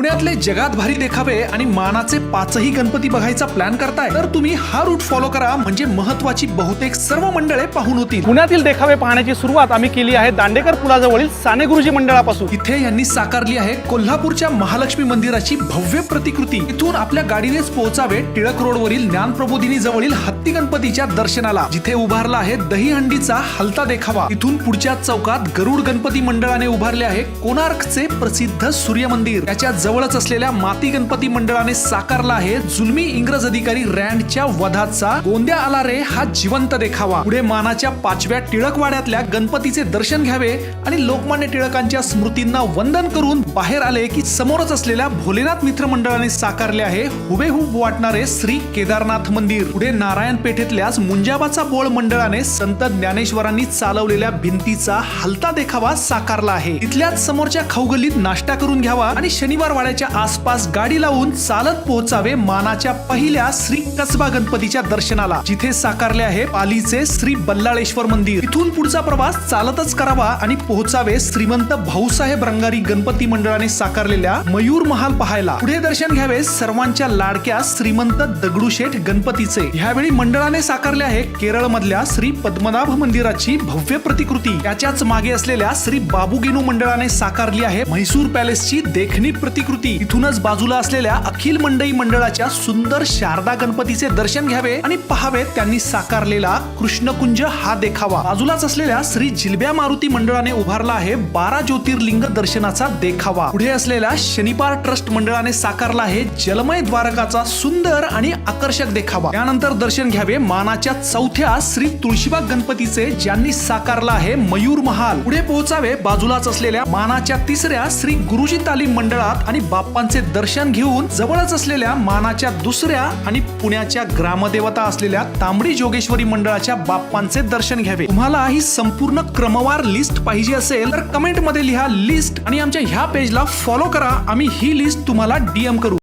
पुण्यातले जगात भारी देखावे आणि मानाचे 5ही गणपती बघायचा प्लॅन करताय तर तुम्ही हा रूट फॉलो करा, म्हणजे महत्वाची बहुतेक सर्व मंडळे पाहून होतील. पुण्यातील देखावे पाहण्याची सुरुवात आम्ही केली आहे दांडेकर पुलाजवळील साने गुरुजी मंडळापासून. इथे यांनी साकारली आहे कोल्हापूरच्या महालक्ष्मी मंदिराची भव्य प्रतिकृती. इथून आपल्या गाडीनेच पोहोचावे टिळक रोडवरील ज्ञानप्रबोधिनी जवळील हत्ती गणपतीच्या दर्शनाला, जिथे उभारला आहे दहीहंडीचा हलता देखावा. इथून पुढच्या चौकात गरुड गणपती मंडळाने उभारले आहे कोणार्कचे प्रसिद्ध सूर्य मंदिर. त्याच्या जवळच असलेल्या माती गणपती मंडळाने साकारला आहे जुलमी इंग्रज अधिकारी रँडच्या वधाचा गोंद्या आला रे हा जिवंत देखावा. पुढे मानाच्या 5व्या टिळकवाड्यातल्या गणपतीचे दर्शन घ्यावे आणि लोकमान्य टिळकांच्या स्मृतींना वंदन करून बाहेर आले की समोरच असलेल्या भोलेनाथ मित्र मंडळाने साकारले आहे हुबेहूब वाटणारे श्री केदारनाथ मंदिर. पुढे नारायण पेठेतल्याच मुंजाबाचा बोळ मंडळाने संत ज्ञानेश्वरांनी चालवलेल्या भिंतीचा हलता देखावा साकारला आहे. इथल्याच समोरच्या खाऊगल्लीत नाश्ता करून घ्यावा आणि शनिवार वाड्याच्या आसपास गाडी लावून चालत पोहोचावे मानाच्या पहिल्या श्री कसबा गणपतीच्या दर्शनाला, जिथे साकारले आहे पालीचे श्री बल्लाळेश्वर मंदिर. इथून पुढचा प्रवास चालतच करावा आणि पोहोचावे श्रीमंत भाऊसाहेब रंगारी गणपती मंडळाने साकारलेल्या मयूर महाल पाहायला. पुढे दर्शन घ्यावे सर्वांच्या लाडक्या श्रीमंत दगडूशेठ गणपतीचे. ह्यावेळी मंडळाने साकारले आहे केरळ मधल्या श्री पद्मनाभ मंदिराची भव्य प्रतिकृती. त्याच्याच मागे असलेल्या श्री बाबूगेनू मंडळाने साकारली आहे म्हैसूर पॅलेसची देखणी प्रतिकृती. इथूनच बाजूला असलेल्या अखिल मंडई मंडळाच्या सुंदर शारदा गणपतीचे दर्शन घ्यावे आणि पहावे त्यांनी साकारलेला कृष्णकुंज हा देखावा. बाजूलाच असलेल्या श्री जिलब्या मारुती मंडळाने उभारला आहे 12 ज्योतिर्लिंग दर्शनाचा देखावा. पुढे असलेल्या शनिपार ट्रस्ट मंडळाने साकारला आहे जलमय द्वारकाचा सुंदर आणि आकर्षक देखावा. त्यानंतर दर्शन घ्यावे मानाच्या 4थ्या श्री तुळशीबाग गणपतीचे, ज्यांनी साकारला आहे मयूर महाल. पुढे पोहोचावे बाजूलाच असलेल्या मानाच्या 3ऱ्या श्री गुरुजी तालीम मंडळात आणि बाप्पांचे दर्शन घेऊन जवळच असलेल्या मानाच्या 2ऱ्या आणि पुण्याच्या ग्रामदेवता असलेल्या तांबडी जोगेश्वरी मंडळाच्या बाप्पांचे दर्शन घ्यावे. तुम्हाला ही संपूर्ण क्रमवार लिस्ट पाहिजे असेल तर कमेंट मध्ये लिहा लिस्ट आणि आमच्या ह्या पेजला फॉलो करा. आम्ही ही लिस्ट तुम्हाला DM करू.